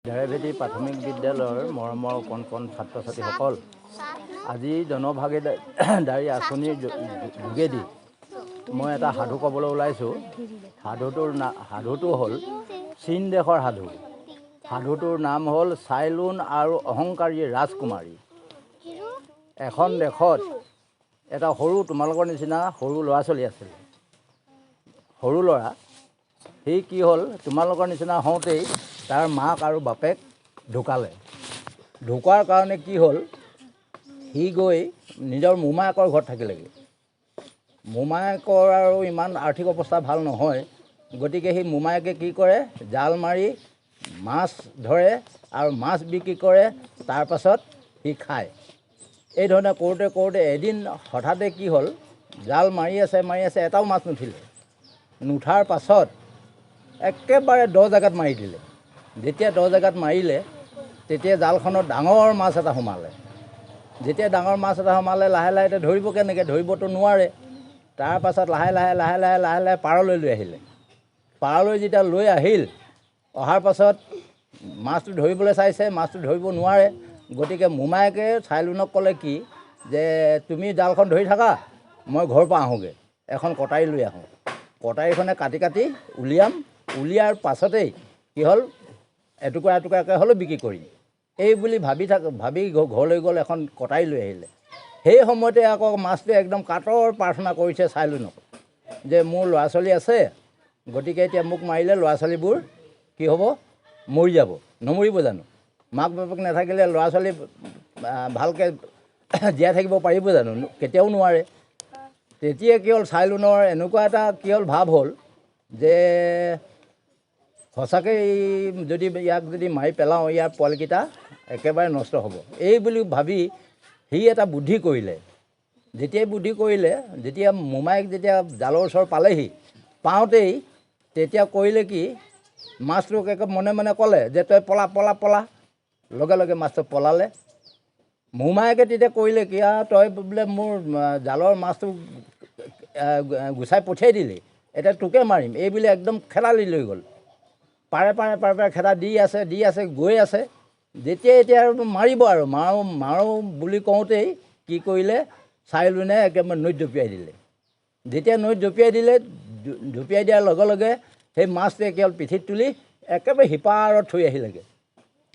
ধাৰাভেটি প্ৰাথমিক বিদ্যালয়ৰ মৰমৰ কণ ছাত্ৰ ছাত্ৰীসকল, আজি জনভাগিদাৰী আঁচনিৰ যোগেদি মই এটা সাধু ক'বলৈ ওলাইছোঁ। সাধুটো হ'ল চীন দেশৰ সাধু। সাধুটোৰ নাম হ'ল চাইলুন আৰু অহংকাৰী ৰাজকুমাৰী। এখন দেশত এটা সৰু তোমালোকৰ নিচিনা সৰু ল'ৰা ছোৱালী আছিল। সৰু ল'ৰা সি কি হ'ল, তোমালোকৰ নিচিনা হওঁতেই তাৰ মাক আৰু বাপেক ঢুকালে। ঢুকোৱাৰ কাৰণে কি হ'ল, সি গৈ নিজৰ মোমায়েকৰ ঘৰত থাকিলেগৈ। মোমায়েকৰ আৰু ইমান আৰ্থিক অৱস্থা ভাল নহয়, গতিকে সি মোমায়েকে কি কৰে, জাল মাৰি মাছ ধৰে আৰু মাছ বিক্ৰী কৰে, তাৰপাছত সি খায়। এই ধৰণে কৰোঁতে কৰোঁতে এদিন হঠাতে কি হ'ল, জাল মাৰি আছে এটাও মাছ নুঠিলে। নুঠাৰ পাছত একেবাৰে 10 জেগাত মাৰি দিলে। যেতিয়া 10 জেগাত মাৰিলে, তেতিয়া জালখনত ডাঙৰ মাছ এটা সোমালে। যেতিয়া ডাঙৰ মাছ এটা সোমালে, লাহে লাহে এতিয়া ধৰিব কেনেকৈ, ধৰিবতো নোৱাৰে। তাৰপাছত লাহে লাহে পাৰলৈ লৈ আহিলে। পাৰলৈ যেতিয়া লৈ আহিল, অহাৰ পাছত মাছটো ধৰিবলৈ চাইছে, মাছটো ধৰিব নোৱাৰে। গতিকে মোমায়েকে চাইলুনক ক'লে কি, যে তুমি জালখন ধৰি থাকা, মই ঘৰৰ পৰা আহোঁগৈ, এখন কটাৰী লৈ আহোঁ। কটাৰীখনে কাটি উলিয়াৰ পাছতেই কি হ'ল, এটুকুৰা এটুকুৰাকৈ হ'লেও বিক্ৰী কৰিম, এই বুলি ভাবি ঘৰলৈ গ'ল, এখন কটাৰী লৈ আহিলে। সেই সময়তে আকৌ মাছটোৱে একদম কাতৰ প্ৰাৰ্থনা কৰিছে চাইলুনক, যে মোৰ ল'ৰা ছোৱালী আছে, গতিকে এতিয়া মোক মাৰিলে ল'ৰা ছোৱালীবোৰ কি হ'ব, মৰি যাব। নমৰিব জানো? মাক বাপেক নাথাকিলে ল'ৰা ছোৱালী ভালকৈ জীয়াই থাকিব পাৰিব জানো? কেতিয়াও নোৱাৰে। তেতিয়া কি হ'ল, চাইলুনৰ এনেকুৱা এটা কি হ'ল, ভাৱ হ'ল যে সঁচাকৈ ইয়াক যদি মাৰি পেলাওঁ, ইয়াৰ পোৱালিকেইটা একেবাৰে নষ্ট হ'ব। এই বুলি ভাবি সি এটা বুদ্ধি কৰিলে। যেতিয়াই বুদ্ধি কৰিলে, যেতিয়া মোমায়েক যেতিয়া জালৰ ওচৰ পালেহি, পাওঁতেই তেতিয়া কৰিলে কি, মাছটোক একে মনে মনে ক'লে যে তই পলা পলা পলা। লগে লগে মাছটো পলালে। মোমায়েকে তেতিয়া কৰিলে কি, তই বোলে মোৰ জালৰ মাছটো গুচাই পঠিয়াই দিলি, এতিয়া তোকে মাৰিম, এই বুলি একদম খেলালি লৈ গ'ল। পাৰে খেদা দি আছে গৈ আছে। এতিয়া আৰু মাৰিব আৰু মাৰোঁ বুলি কওঁতেই কি কৰিলে, চাইলুনে একেবাৰে নৈত জঁপিয়াই দিলে। যেতিয়া নৈত জঁপিয়াই দিয়াৰ লগে লগে সেই মাছটোৱে কি হ'ল, পিঠিত তুলি একেবাৰে সিপাৰত থৈ আহিলেগৈ।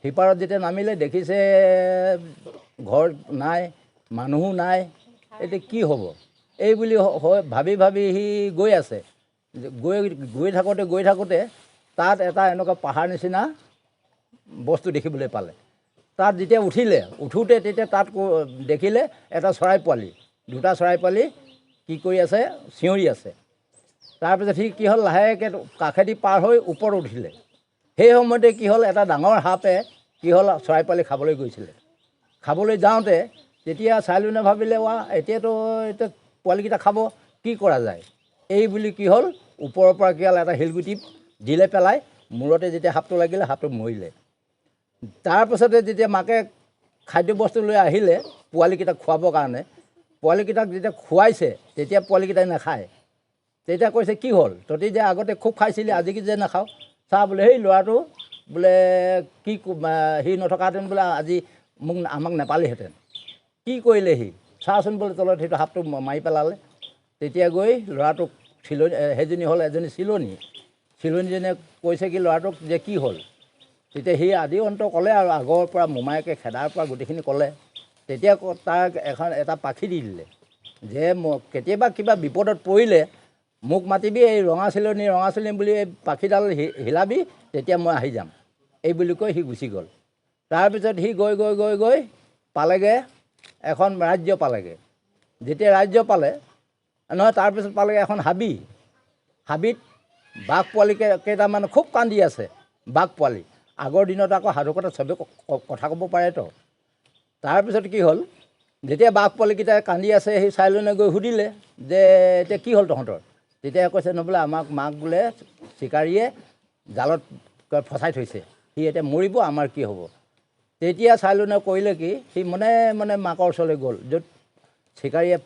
সিপাৰত যেতিয়া নামিলে, দেখিছে ঘৰ নাই, মানুহো নাই, এতিয়া কি হ'ব, এই বুলি ভাবি সি গৈ আছে। গৈ থাকোঁতে তাত এটা এনেকুৱা পাহাৰ নিচিনা বস্তু দেখিবলৈ পালে। তাত যেতিয়া উঠোঁতে তেতিয়া তাত দেখিলে এটা চৰাই পোৱালি, দুটা চৰাই পোৱালি কি কৰি আছে, চিঞৰি আছে। তাৰপিছত সি কি হ'ল, লাহেকৈ কাষেদি পাৰ হৈ ওপৰত উঠিলে। সেই সময়তে কি হ'ল, এটা ডাঙৰ সাপে কি হ'ল, চৰাই পোৱালি খাবলৈ গৈছিলে। খাবলৈ যাওঁতে তেতিয়া চাইলুনে ভাবিলে, এতিয়া পোৱালিকেইটা খাব, কি কৰা যায়। এই বুলি কি হ'ল, ওপৰৰ পৰা কি হ'ল, এটা শিলগুটি দিলে পেলাই, মূৰতে যেতিয়া সাপটো লাগিলে, সাপটো মৰিলে। তাৰপাছতে যেতিয়া মাকে খাদ্যবস্তু লৈ আহিলে পোৱালিকেইটাক খুৱাবৰ কাৰণে, পোৱালিকেইটাক যেতিয়া খুৱাইছে, তেতিয়া পোৱালিকেইটাই নাখায়। তেতিয়া কৈছে, কি হ'ল, তহঁতি যে আগতে খুব খাইছিলি, আজি যে নাখাওঁ। চা বোলে, সেই ল'ৰাটো বোলে কি সি নথকাহেঁতেন বোলে আজি আমাক নাপালিহেঁতেন। কি কৰিলে সি, চাচোন বোলে তলত সেইটো সাপটো মাৰি পেলালে। তেতিয়া গৈ ল'ৰাটোক সেইজনী হ'ল এজনী চিলনীজনীয়ে কৈছে কি ল'ৰাটোক যে কি হ'ল। তেতিয়া সি আদি অন্ত ক'লে আৰু আগৰ পৰা মোমায়েকে খেদাৰ পৰা গোটেইখিনি ক'লে। তেতিয়া তাক এটা পাখি দি দিলে, যে কেতিয়াবা কিবা বিপদত পৰিলে মোক মাতিবি, এই ৰঙা চিলনী বুলি এই পাখিডাল হিলাবি, তেতিয়া মই আহি যাম। এই বুলি কৈ সি গুচি গ'ল। তাৰপিছত সি গৈ পালেগৈ, এখন ৰাজ্য পালেগৈ। যেতিয়া ৰাজ্য পালে নহয়, তাৰপিছত পালেগৈ এখন হাবিত বাঘ পোৱালি কেইটামান খুব কান্দি আছে, বাঘ পোৱালি। আগৰ দিনত আকৌ সাধু কথা চবেই কথা ক'ব পাৰেতো। তাৰপিছত কি হ'ল, যেতিয়া বাঘ পোৱালিকেইটাই কান্দি আছে, সেই চাইলুনে গৈ সুধিলে যে এতিয়া কি হ'ল তহঁতৰ। তেতিয়া কৈছে, বোলে মাক বোলে চিকাৰীয়ে জালত ফচাই থৈছে, সি এতিয়া মৰিব, আমাৰ কি হ'ব। তেতিয়া চাইলুনে কৰিলে কি, সি মনে মাকৰ ওচৰলৈ গ'ল, য'ত চিকাৰীয়ে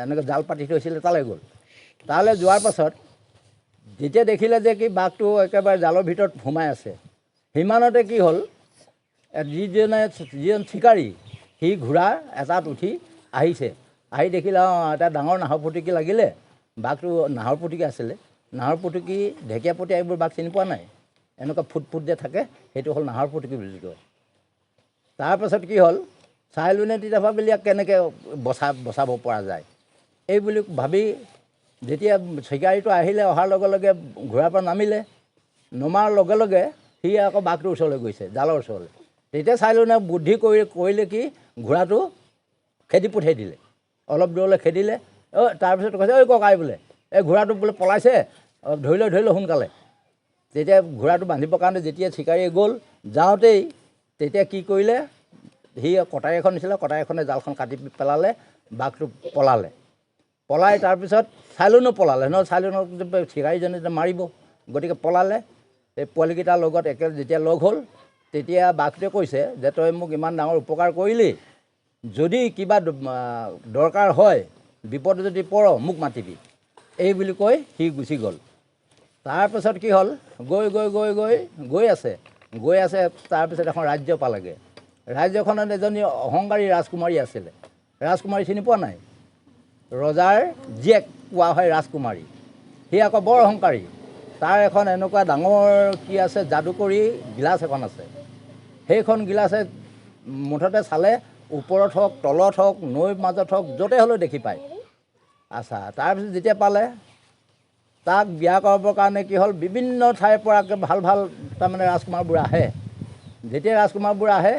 এনেকৈ জাল পাতি থৈছিলে তালৈ গ'ল। তালৈ যোৱাৰ পাছত যেতিয়া দেখিলে যে কি বাঘটো একেবাৰে জালৰ ভিতৰত সোমাই আছে, সিমানতে কি হ'ল যিজন চিকাৰী সি ঘোঁৰা এটাত উঠি আহিছে আহি দেখিলে এটা ডাঙৰ নাহৰ ফুটুকী লাগিলে বাঘটো নাহৰ ফুটুকী আছিলে নাহৰ ফুটুকী ঢেকীয়াপতীয়া এইবোৰ বাঘ চিনি পোৱা নাই এনেকুৱা ফুট যে থাকে সেইটো হ'ল নাহৰ ফুটুকী বুলি কয় তাৰপাছত কি হ'ল চাই লোনে তেতিয়া ভাবিলে ইয়াক কেনেকৈ বচাব পৰা যায় এই বুলি ভাবি যেতিয়া চিকাৰীটো আহিলে অহাৰ লগে লগে ঘোঁৰাৰ পৰা নামিলে নমাৰ লগে লগে সি আকৌ বাঘটোৰ ওচৰলৈ গৈছে জালৰ ওচৰলৈ তেতিয়া চাই লোনে বুদ্ধি কৰিলে কি ঘোঁৰাটো খেদি পঠিয়াই দিলে অলপ দূৰলৈ খেদিলে তাৰপিছত কৈছে ঐ ককাই বোলে এই ঘোঁৰাটো বোলে পলাইছে ধৰি লৈ সোনকালে তেতিয়া ঘোঁৰাটো বান্ধিবৰ কাৰণে যেতিয়া চিকাৰীয়ে গ'ল যাওঁতেই তেতিয়া কি কৰিলে সি কটাৰী এখন নিছিলে কটাৰীখনে জালখন কাটি পেলালে বাঘটো পলাই তাৰপিছত চাইলুনো পলালে নহয় চাইলুনক চিকাৰীজনে মাৰিব গতিকে পলালে এই পোৱালিকেইটাৰ লগত যেতিয়া লগ হ'ল তেতিয়া বাঘটোৱে কৈছে যে তই মোক ইমান ডাঙৰ উপকাৰ কৰিলি যদি কিবা দৰকাৰ হয় বিপদ যদি পৰ মোক মাতিবি এই বুলি কৈ সি গুচি গ'ল তাৰপিছত কি হ'ল গৈ আছে তাৰপিছত এখন ৰাজ্য পালেগৈ ৰাজ্যখনত এজনী অহংকাৰী ৰাজকুমাৰী আছিলে ৰাজকুমাৰী চিনি পোৱা নাই ৰজাৰ জীয়েক কোৱা হয় ৰাজকুমাৰী সি আকৌ বৰ অহংকাৰী তাৰ এখন এনেকুৱা ডাঙৰ কি আছে যাদুকৰী গিলাচ এখন আছে সেইখন গিলাচে মুঠতে চালে ওপৰত হওক তলত হওক নৈৰ মাজত হওক য'তে হ'লেও দেখি পায় আচ্ছা তাৰপিছত যেতিয়া পালে তাক বিয়া কৰাবৰ কাৰণে কি হ'ল বিভিন্ন ঠাইৰ পৰা ভাল তাৰমানে ৰাজকুমাৰবোৰ আহে যেতিয়া ৰাজকুমাৰবোৰ আহে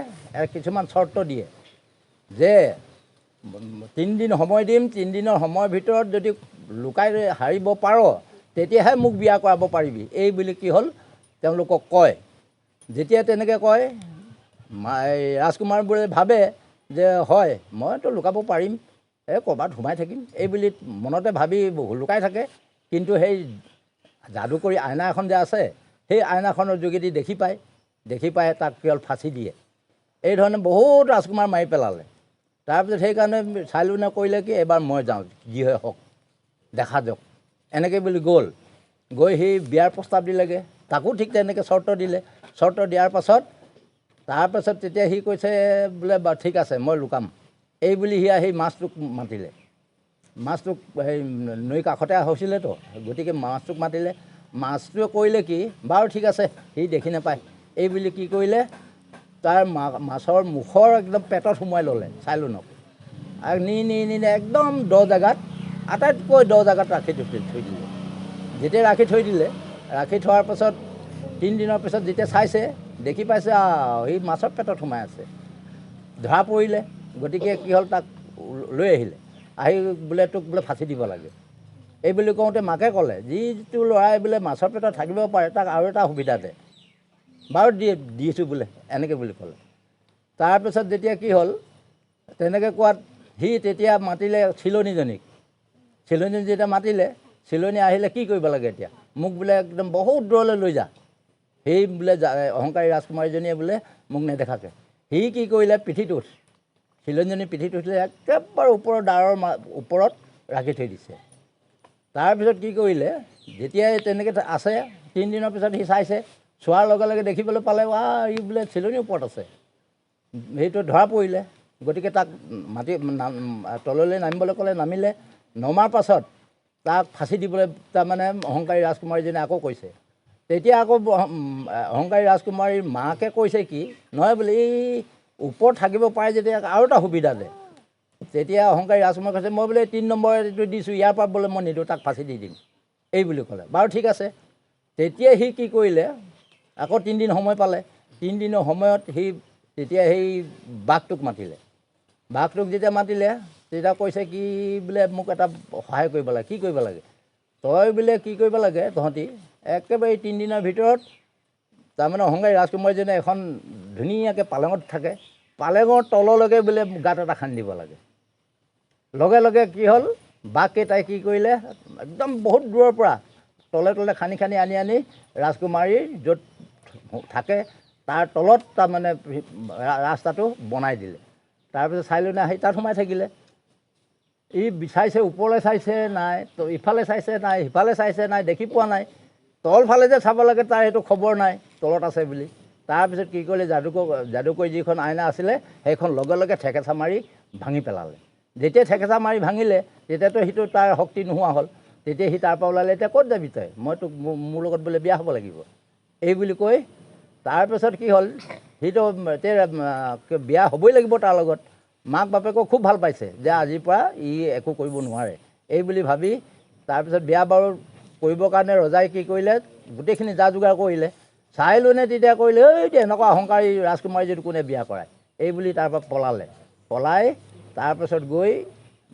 কিছুমান চৰ্ত দিয়ে যে 3 দিন সময় দিম 3 দিনৰ সময়ৰ ভিতৰত যদি লুকাই হাৰিব পাৰ তেতিয়াহে মোক বিয়া কৰাব পাৰিবি এই বুলি কি হ'ল তেওঁলোকক কয় যেতিয়া তেনেকৈ কয় ৰাজকুমাৰবোৰে ভাবে যে হয় মইতো লুকাব পাৰিম ক'ৰবাত সোমাই থাকিম এই বুলি মনতে ভাবি লুকাই থাকে কিন্তু সেই যাদুকৰী আইনা এখন যে আছে সেই আইনাখনৰ যোগেদি দেখি পায় তাক কি হ'ল ফাঁচি দিয়ে এই ধৰণে বহুত ৰাজকুমাৰ মাৰি পেলালে তাৰপিছত সেইকাৰণে চাইলুনে কৰিলে কি এবাৰ মই যাওঁ যি হয় হওক দেখা যাওক এনেকৈ বুলি গৈ সি বিয়াৰ প্ৰস্তাৱ দিলেগৈ তাকো ঠিক তেনেকৈ চৰ্ত দিলে চৰ্ত দিয়াৰ তাৰপাছত তেতিয়া সি কৈছে বোলে বাৰু ঠিক আছে মই লুকাম এই বুলি সি আহি মাছটোক মাতিলে মাছটোক সেই নৈ কাষতে হৈছিলেতো গতিকে মাছটোক মাতিলে মাছটোৱে কৰিলে কি বাৰু ঠিক আছে সি দেখি নাপায় এই বুলি কি কৰিলে তাৰ মাছৰ মুখৰ একদম পেটত সোমোৱাই ল'লে চাইলুনক আৰু নি একদম দ জেগাত আটাইতকৈ দ জেগাত ৰাখি থৈ দিলে যেতিয়া ৰাখি থৈ দিলে ৰাখি থোৱাৰ পাছত 3 দিনৰ পিছত যেতিয়া চাইছে দেখি পাইছে সি মাছৰ পেটত সোমাই আছে ধৰা পৰিলে গতিকে কি হ'ল তাক লৈ আহি বোলে তোক বোলে ফাঁচি দিব লাগে এই বুলি কওঁতে মাকে ক'লে যিটো ল'ৰাই বোলে মাছৰ পেটত থাকিব পাৰে তাক আৰু এটা সুবিধা দে বাৰু দিছোঁ বোলে এনেকৈ বুলি ক'লে তাৰপিছত যেতিয়া কি হ'ল তেনেকৈ কোৱাত সি তেতিয়া মাতিলে চিলনীজনী যেতিয়া মাতিলে চিলনী আহিলে কি কৰিব লাগে এতিয়া মোক বোলে একদম বহুত দূৰলৈ লৈ যা সেই বোলে অহংকাৰী ৰাজকুমাৰীজনীয়ে বোলে মোক নেদেখাকৈ সি কি কৰিলে পিঠিটোত চিলনীজনী পিঠিত উঠিলে একেবাৰে ওপৰৰ ডাৰৰ ওপৰত ৰাখি থৈ দিছে তাৰপিছত কি কৰিলে যেতিয়াই তেনেকৈ আছে 3 দিনৰ পিছত সি চাইছে চোৱাৰ লগে লগে দেখিবলৈ পালে ই বোলে চিলনীৰ ওপৰত আছে সেইটো ধৰা পৰিলে গতিকে তাক তললৈ নামিবলৈ ক'লে নামিলে নমাৰ পাছত তাক ফাঁচি দিবলৈ তাৰমানে অহংকাৰী ৰাজকুমাৰীজনীয়ে আকৌ কৈছে তেতিয়া আকৌ অহংকাৰী ৰাজকুমাৰীৰ মাকে কৈছে কি নহয় বোলে এই ওপৰত থাকিব পাৰে যেতিয়া আৰু এটা সুবিধা দে তেতিয়া অহংকাৰী ৰাজকুমাৰ কৈছে মই বোলে 3 নম্বৰ এইটো দিছোঁ ইয়াৰ পৰা বোলে মই নিদিওঁ তাক ফাঁচি দি দিম এই বুলি ক'লে বাৰু ঠিক আছে তেতিয়া সি কি কৰিলে আকৌ 3 দিন সময় পালে 3 দিনৰ সময়ত সি তেতিয়া সেই বাঘটোক মাতিলে বাঘটোক যেতিয়া মাতিলে তেতিয়া কৈছে কি বোলে মোক এটা সহায় কৰিব লাগে কি কৰিব লাগে তই বোলে কি কৰিব লাগে তহঁতি একেবাৰে 3 দিনৰ ভিতৰত তাৰমানে অহংকাৰী ৰাজকুমাৰীজনে এখন ধুনীয়াকৈ পালেঙত থাকে পালেঙৰ তললৈকে বোলে গাঁত এটা খান্দি দিব লাগে লগে লগে কি হ'ল বাঘকেইটাই কি কৰিলে একদম বহুত দূৰৰ পৰা তলে খান্দি আনি ৰাজকুমাৰীৰ য'ত থাকে তাৰ তলত তাৰমানে ৰাস্তাটো বনাই দিলে তাৰপিছত চাইলুনে আহি তাত সোমাই থাকিলে ই বিচাৰিছে ওপৰলৈ চাইছে নাই তো ইফালে চাইছে নাই সিফালে চাইছে নাই দেখি পোৱা নাই তলফালে যে চাব লাগে তাৰ সেইটো খবৰ নাই তলত আছে বুলি তাৰপিছত কি কৰিলে যাদুকৰী যিখন আইনা আছিলে সেইখন লগে লগে ঠেকেচা মাৰি ভাঙি পেলালে। যেতিয়া ঠেকেচা মাৰি ভাঙিলে তেতিয়াতো সিটো তাৰ শক্তি নোহোৱা হ'ল। তেতিয়া সি তাৰপৰা ওলালে, এতিয়া ক'ত যাবি তই, মই তোক মোৰ লগত বোলে বিয়া হ'ব লাগিব এই বুলি কৈ তাৰপিছত কি হ'ল, সিটো এতিয়া বিয়া হ'বই লাগিব তাৰ লগত। মাক বাপেকক খুব ভাল পাইছে যে আজিৰ পৰা ই একো কৰিব নোৱাৰে এই বুলি ভাবি তাৰপিছত বিয়া বাৰু কৰিবৰ কাৰণে ৰজাই কি কৰিলে, গোটেইখিনি যা যোগাৰ কৰিলে। চাই লৈনে তেতিয়া কৰিলে, এই এনেকুৱা অহংকাৰী ৰাজকুমাৰী যদি কোনে বিয়া কৰায় এই বুলি তাৰপৰা পলাই তাৰপিছত গৈ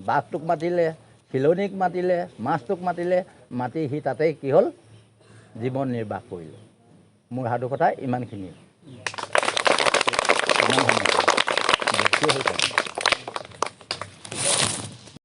বাঘটোক মাতিলে, চিলনীক মাতিলে, মাছটোক মাতি সি তাতেই কি হ'ল, জীৱন নিৰ্বাহ কৰিলে। মোৰ সাধু কথা ইমানখিনিয়ে।